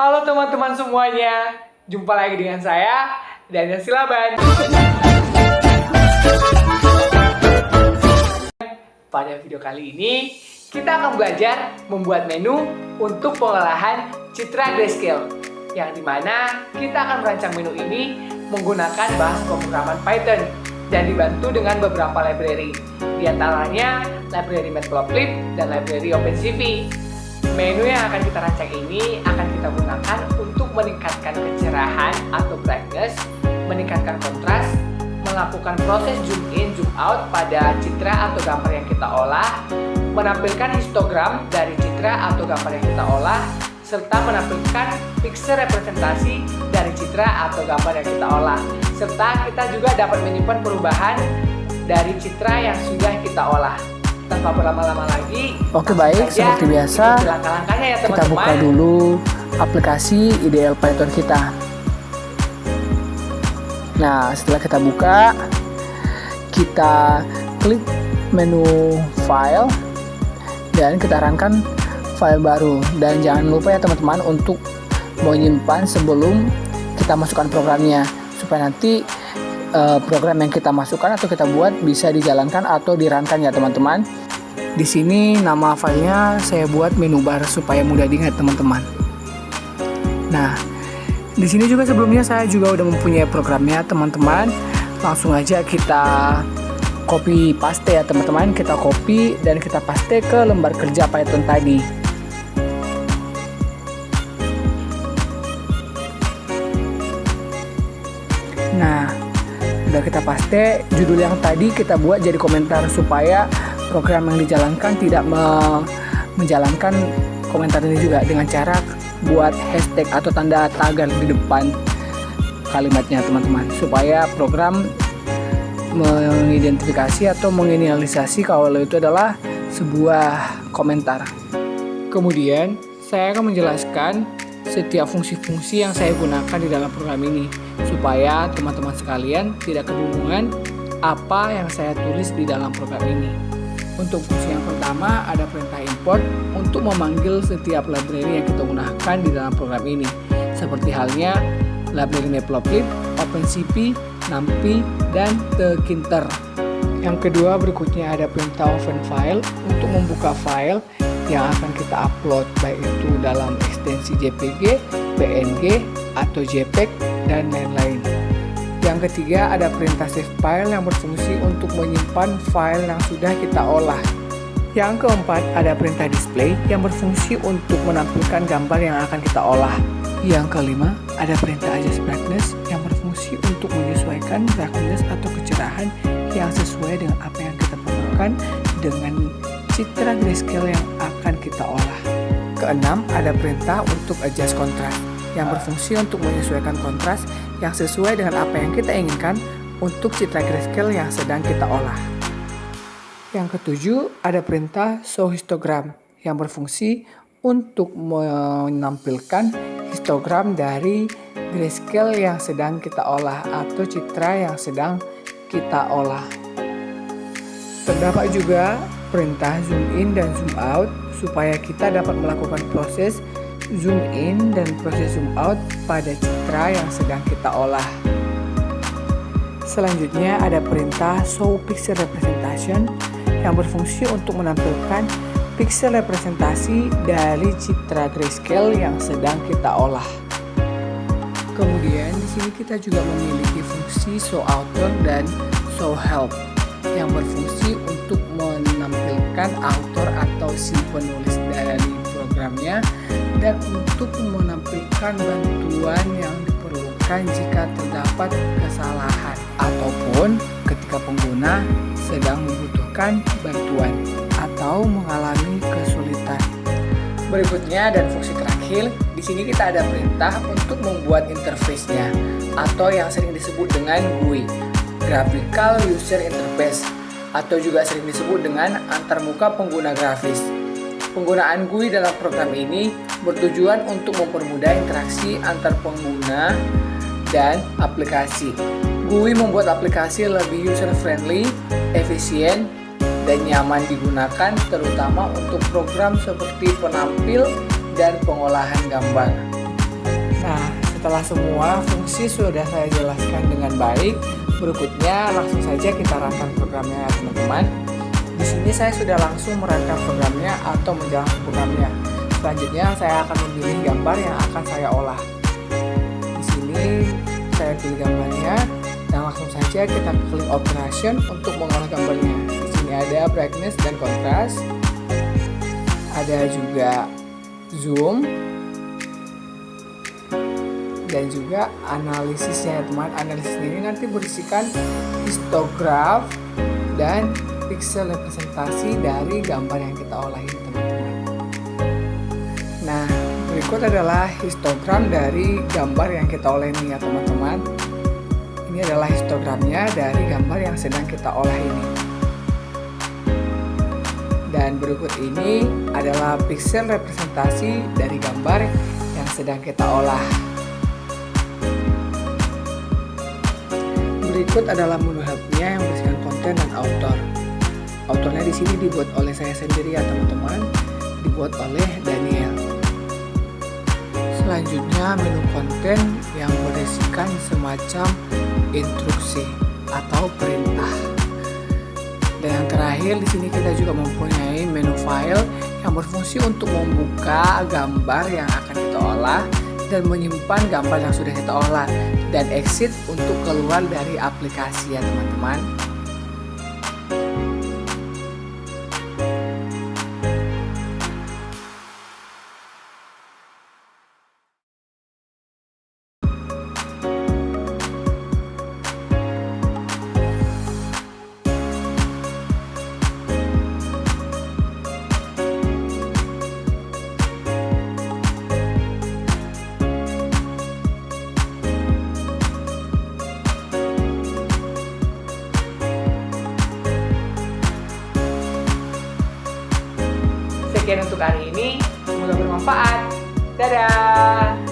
Halo teman-teman semuanya, jumpa lagi dengan saya, Daniel Silaban. Pada video kali ini, kita akan belajar membuat menu untuk pengolahan citra grayscale, yang dimana kita akan merancang menu ini menggunakan bahasa pemrograman Python dan dibantu dengan beberapa library, di antaranya library Matplotlib dan library OpenCV. Menu yang akan kita rancang ini akan kita gunakan untuk meningkatkan kecerahan atau brightness, meningkatkan kontras, melakukan proses zoom in, zoom out pada citra atau gambar yang kita olah, menampilkan histogram dari citra atau gambar yang kita olah, serta menampilkan pixel representasi dari citra atau gambar yang kita olah. Serta kita juga dapat menyimpan perubahan dari citra yang sudah kita olah. Tanpa berlama-lama lagi, oke, baik, seperti biasa langkah-langkahnya ya teman-teman. Kita buka dulu aplikasi IDL Python kita. Nah, setelah kita buka, kita klik menu file dan kita arahkan file baru. Dan jangan lupa ya teman-teman untuk menyimpan sebelum kita masukkan programnya, supaya nanti program yang kita masukkan atau kita buat bisa dijalankan atau di-run-kan ya teman-teman. Di sini nama filenya saya buat menu bar supaya mudah diingat teman-teman. Nah, di sini juga sebelumnya saya juga udah mempunyai programnya teman-teman. Langsung aja kita copy paste ya teman-teman. Kita copy dan kita paste ke lembar kerja Python tadi. Nah, udah kita paste, judul yang tadi kita buat jadi komentar supaya program yang dijalankan tidak menjalankan komentar ini juga dengan cara buat hashtag atau tanda tagar di depan kalimatnya teman-teman, supaya program mengidentifikasi atau menginisialisasi kalau itu adalah sebuah komentar. Kemudian saya akan menjelaskan setiap fungsi-fungsi yang saya gunakan di dalam program ini supaya teman-teman sekalian tidak kebingungan apa yang saya tulis di dalam program ini. Untuk fungsi yang pertama ada perintah import untuk memanggil setiap library yang kita gunakan di dalam program ini, seperti halnya library Matplotlib, OpenCV, NumPy, dan Tkinter. Yang kedua berikutnya ada perintah open file untuk membuka file yang akan kita upload, baik itu dalam ekstensi JPG, PNG, atau JPEG, dan lain-lain. Yang ketiga ada perintah save file yang berfungsi untuk menyimpan file yang sudah kita olah. Yang keempat ada perintah display yang berfungsi untuk menampilkan gambar yang akan kita olah. Yang kelima ada perintah adjust brightness yang berfungsi untuk menyesuaikan brightness atau kecerahan yang sesuai dengan apa yang kita perlukan dengan citra grayscale yang akan kita olah. Keenam ada perintah untuk adjust contrast yang berfungsi untuk menyesuaikan kontras yang sesuai dengan apa yang kita inginkan untuk citra grayscale yang sedang kita olah. Yang ketujuh ada perintah show histogram yang berfungsi untuk menampilkan histogram dari grayscale yang sedang kita olah atau citra yang sedang kita olah. Terdapat juga perintah zoom in dan zoom out supaya kita dapat melakukan proses zoom in dan proses zoom out pada citra yang sedang kita olah. Selanjutnya ada perintah show pixel representation yang berfungsi untuk menampilkan pixel representasi dari citra grayscale yang sedang kita olah. Kemudian di sini kita juga memiliki fungsi show author dan show help yang berfungsi untuk menampilkan author atau si penulis dari programnya dan untuk menampilkan bantuan yang diperlukan jika terdapat kesalahan ataupun ketika pengguna sedang membutuhkan bantuan atau mengalami kesulitan. Berikutnya dan fungsi terakhir, di sini kita ada perintah untuk membuat interface-nya atau yang sering disebut dengan GUI, Graphical User Interface, atau juga sering disebut dengan antarmuka pengguna grafis. Penggunaan GUI dalam program ini bertujuan untuk mempermudah interaksi antar pengguna dan aplikasi. GUI membuat aplikasi lebih user-friendly, efisien, dan nyaman digunakan terutama untuk program seperti penampil dan pengolahan gambar. Nah, setelah semua fungsi sudah saya jelaskan dengan baik, berikutnya langsung saja kita rancang programnya teman-teman. Di sini saya sudah langsung merancang programnya atau menjalankan programnya. Selanjutnya saya akan memilih gambar yang akan saya olah. Di sini saya pilih gambarnya dan langsung saja kita klik operation untuk mengolah gambarnya. Di sini ada brightness dan contrast, ada juga zoom, dan juga analisisnya teman. Analisis ini nanti berisikan histograf dan pixel representasi dari gambar yang kita olah ini teman-teman. Nah, berikut adalah histogram dari gambar yang kita olah ini ya teman-teman. Ini adalah histogramnya dari gambar yang sedang kita olah ini. Dan berikut ini adalah pixel representasi dari gambar yang sedang kita olah. Berikut adalah menu hubnya yang berisikan konten dan author. Autornya di sini dibuat oleh saya sendiri ya teman-teman, dibuat oleh Daniel. Selanjutnya menu konten yang berisikan semacam instruksi atau perintah. Dan yang terakhir di sini kita juga mempunyai menu file yang berfungsi untuk membuka gambar yang akan kita olah dan menyimpan gambar yang sudah kita olah, dan exit untuk keluar dari aplikasi ya teman-teman. Sekian untuk hari ini, semoga bermanfaat. Dadah!